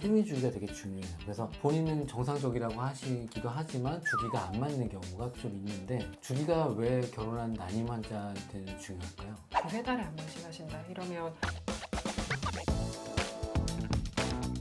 생리 주기가 되게 중요해요. 그래서 본인은 정상적이라고 하시기도 하지만 주기가 안 맞는 경우가 좀 있는데, 주기가 왜 결혼한 난임 환자한테는 중요할까요? 두세 달에 한 번씩 하신다 이러면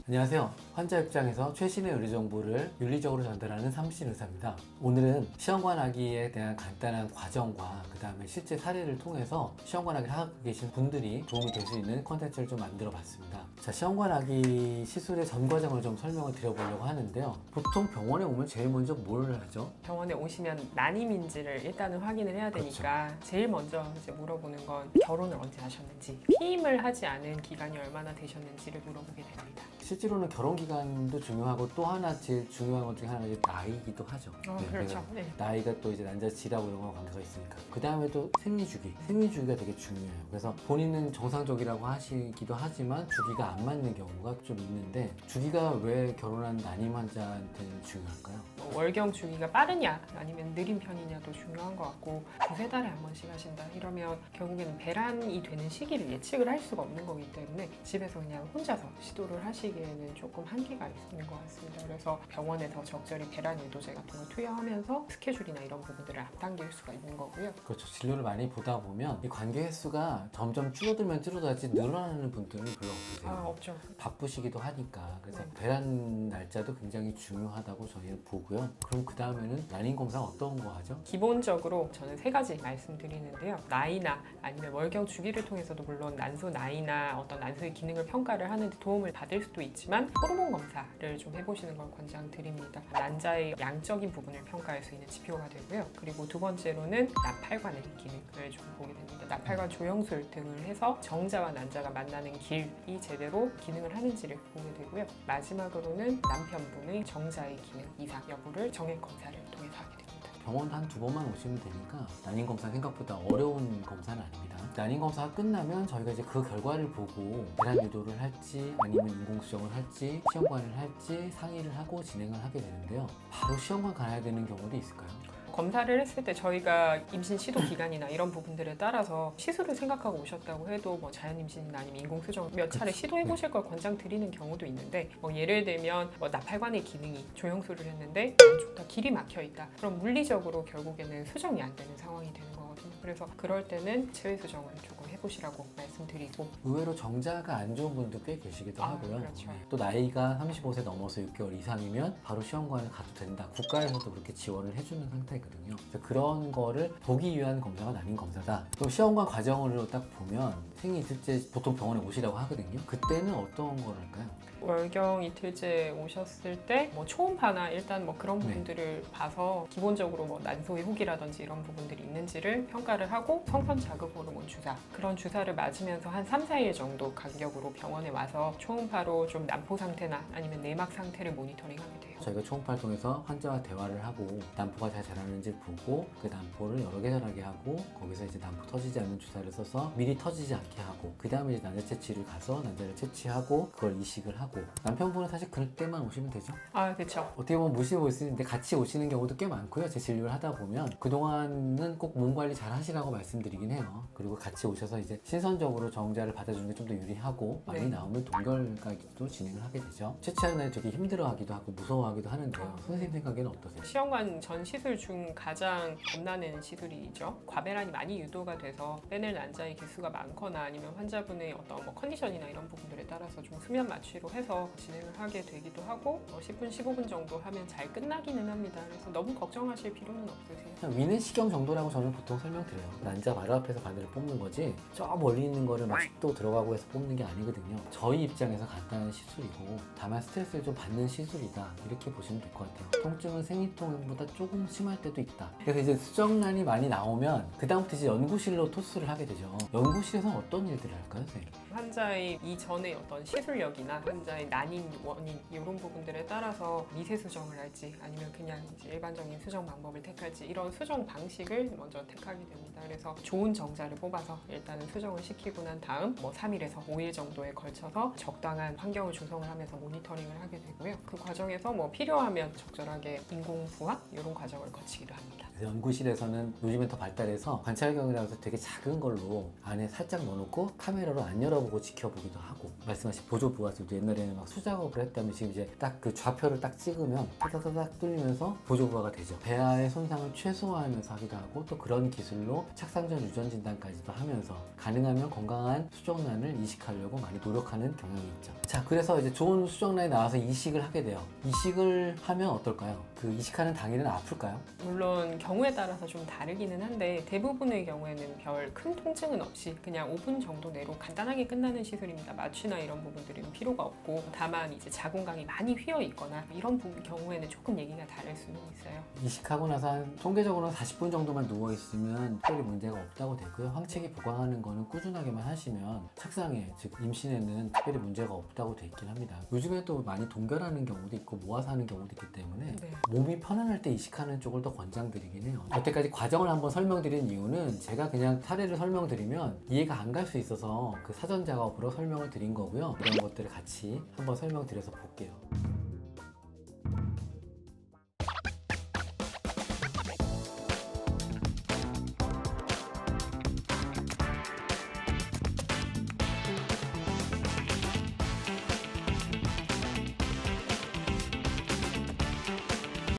안녕하세요. 환자 입장에서 최신의 의료 정보를 윤리적으로 전달하는 사무실 의사입니다. 오늘은 시험관 아기에 대한 간단한 과정과 그 다음에 실제 사례를 통해서 시험관 아기를 하고 계신 분들이 도움이 될 수 있는 컨텐츠를 좀 만들어 봤습니다. 자, 시험관 아기 시술의 전 과정을 좀 설명을 드려보려고 하는데요. 보통 병원에 오면 제일 먼저 뭘 하죠? 병원에 오시면 난임인지를 일단은 확인을 해야 되니까 제일 먼저 이제 물어보는 건 결혼을 언제 하셨는지, 피임을 하지 않은 기간이 얼마나 되셨는지를 물어보게 됩니다. 실제로는 결혼 기간도 중요하고 또 하나 제일 중요한 것 중에 하나가 이제 나이기도 하죠. 네, 그렇죠. 네. 나이가 또 이제 난자 질하고 이런 거와 관계가 있으니까. 그 다음에 또 생리 주기가 되게 중요해요. 그래서 본인은 정상적이라고 하시기도 하지만 주기가 안 맞는 경우가 좀 있는데, 주기가 왜 결혼한 난임 환자한테는 중요할까요? 월경 주기가 빠르냐 아니면 느린 편이냐도 중요한 것 같고, 두세 달에 한 번씩 하신다 이러면 결국에는 배란이 되는 시기를 예측을 할 수가 없는 거기 때문에 집에서 그냥 혼자서 시도를 하시기에는 조금 한계가 있는 것 같습니다. 그래서 병원에서 적절히 배란 유도제 같은 걸 투여하면서 스케줄이나 이런 부분들을 앞당길 수가 있는 거고요. 그렇죠. 진료를 많이 보다 보면 이 관계 횟수가 점점 줄어들면 줄어들지 늘어나는 분들은 별로 없으세요. 없죠. 바쁘시기도 하니까. 그래서 네. 배란 날짜도 굉장히 중요하다고 저희는 보고요. 그럼 그 다음에는 난임 검사 어떤 거 하죠? 기본적으로 저는 세 가지 말씀드리는데요. 나이나 아니면 월경 주기를 통해서도 물론 난소 나이나 어떤 난소의 기능을 평가를 하는데 도움을 받을 수도 있지만, 호르몬 검사를 좀 해보시는 걸 권장드립니다. 난자의 양적인 부분을 평가할 수 있는 지표가 되고요. 그리고 두 번째로는 나팔관의 기능을 좀 보게 됩니다. 나팔관 조영술 등을 해서 정자와 난자가 만나는 길이 제대로 기능을 하는지를 보게 되고요. 마지막으로는 남편분의 정자의 기능 이상 여부를 정액 검사를 통해서 하게 됩니다. 병원 한 두 번만 오시면 되니까 난임 검사 생각보다 어려운 검사는 아닙니다. 난임 검사가 끝나면 저희가 이제 그 결과를 보고 배란 유도를 할지 아니면 인공수정을 할지 시험관을 할지 상의를 하고 진행을 하게 되는데요. 바로 시험관 가야 되는 경우도 있을까요? 검사를 했을 때 저희가 임신 시도 기간이나 이런 부분들에 따라서 시술을 생각하고 오셨다고 해도 뭐 자연 임신이나 아니면 인공수정 몇 차례 시도해 보실 걸 권장드리는 경우도 있는데, 예를 들면 나팔관의 기능이 조영술을 했는데 좋다, 길이 막혀 있다, 그럼 물리적으로 결국에는 수정이 안 되는 상황이 되는 거거든요. 그래서 그럴 때는 체외 수정을 조금 해보시라고 말씀드리고, 의외로 정자가 안 좋은 분도 꽤 계시기도 하고요. 그렇죠. 네. 또 나이가 35세 넘어서 6개월 이상이면 바로 시험관을 가도 된다. 국가에서도 그렇게 지원을 해주는 상태거든요. 그래서 그런 거를 보기 위한 검사가 난임 검사다. 또 시험관 과정으로 딱 보면 생리 이틀째 보통 병원에 오시라고 하거든요. 그때는 어떤 걸 할까요? 월경 이틀째 오셨을 때 초음파나 일단 그런 부분들을 봐서 기본적으로 난소의 혹이라든지 이런 부분들이 있는지를 평가를 하고, 성선 자극 호르몬 주사, 그런 주사를 맞으면서 한 3, 4일 정도 간격으로 병원에 와서 초음파로 좀 난포 상태나 아니면 내막 상태를 모니터링하게 돼요. 저희가 초음파를 통해서 환자와 대화를 하고 난포가 잘 자라는지 보고 그 난포를 여러 개 자라게 하고, 거기서 이제 난포 터지지 않는 주사를 써서 미리 터지지 않게 하고, 그 다음에 이제 난자 채취를 가서 난자를 채취하고 그걸 이식을 하고. 남편분은 사실 그때만 오시면 되죠. 그렇죠. 어떻게 보면 무시해 볼 수 있는데 같이 오시는 경우도 꽤 많고요. 제 진료를 하다 보면 그동안은 꼭 몸 관리 잘 하시라고 말씀드리긴 해요. 그리고 같이 오셔서 이제 신선적으로 정자를 받아주는 게 좀 더 유리하고, 많이 네. 나오면 동결까지도 진행을 하게 되죠. 채취하는 날 되게 힘들어하기도 하고 무서워하기도 하는데요. 선생님 생각에는 어떠세요? 시험관 전 시술 중 가장 겁나는 시술이죠. 과배란이 많이 유도가 돼서 빼낼 난자의 개수가 많거나 아니면 환자분의 어떤 컨디션이나 이런 부분들에 따라서 좀 수면 마취로 해서 진행을 하게 되기도 하고, 10분, 15분 정도 하면 잘 끝나기는 합니다. 그래서 너무 걱정하실 필요는 없으세요. 그냥 위내시경 정도라고 저는 보통 설명드려요. 난자 바로 앞에서 바늘을 뽑는 거지 저 멀리 있는 거를 막 또 들어가고 해서 뽑는 게 아니거든요. 저희 입장에서 간단한 시술이고 다만 스트레스를 좀 받는 시술이다, 이렇게 보시면 될 것 같아요. 통증은 생리통보다 조금 심할 때도 있다. 그래서 이제 수정란이 많이 나오면 그 다음부터 이제 연구실로 토스를 하게 되죠. 연구실에서는 어떤 일들을 할까요, 선생님? 환자의 이전의 어떤 시술력이나 환자의 난임 원인 이런 부분들에 따라서 미세 수정을 할지 아니면 그냥 이제 일반적인 수정 방법을 택할지, 이런 수정 방식을 먼저 택하게 됩니다. 그래서 좋은 정자를 뽑아서 일단은 수정을 시키고 난 다음 3일에서 5일 정도에 걸쳐서 적당한 환경을 조성을 하면서 모니터링을 하게 되고요. 그 과정에서 필요하면 적절하게 인공부학 이런 과정을 거치기도 합니다. 연구실에서는 요즘엔 더 발달해서 관찰경이라고 해서 되게 작은 걸로 안에 살짝 넣어놓고 카메라로 안 열어보고 지켜보기도 하고, 말씀하신 보조부하들도 옛날에 전에는 막 수작업을 했다면 지금 이제 딱 그 좌표를 딱 찍으면 타다다닥 뚫리면서 보조부하가 되죠. 배아의 손상을 최소화하면서 하기도 하고 또 그런 기술로 착상 전 유전 진단까지도 하면서 가능하면 건강한 수정란을 이식하려고 많이 노력하는 경향이 있죠. 자, 그래서 이제 좋은 수정란이 나와서 이식을 하게 돼요. 이식을 하면 어떨까요? 그 이식하는 당일은 아플까요? 물론 경우에 따라서 좀 다르기는 한데 대부분의 경우에는 별 큰 통증은 없이 그냥 5분 정도 내로 간단하게 끝나는 시술입니다. 마취나 이런 부분들은 필요가 없고 다만 이제 자궁강이 많이 휘어 있거나 이런 경우에는 조금 얘기가 다를 수는 있어요. 이식하고 나서 한 통계적으로는 40분 정도만 누워 있으면 특별히 문제가 없다고 되고요. 황체기 보강하는 거는 꾸준하게만 하시면 착상에 즉 임신에는 특별히 문제가 없다고 돼 있긴 합니다. 요즘에 또 많이 동결하는 경우도 있고 모아서 하는 경우도 있기 때문에 네. 몸이 편안할 때 이식하는 쪽을 더 권장드리긴 해요. 여태까지 과정을 한번 설명드린 이유는 제가 그냥 사례를 설명드리면 이해가 안 갈 수 있어서 그 사전 작업으로 설명을 드린 거고요. 이런 것들을 같이 한번 설명드려서 볼게요.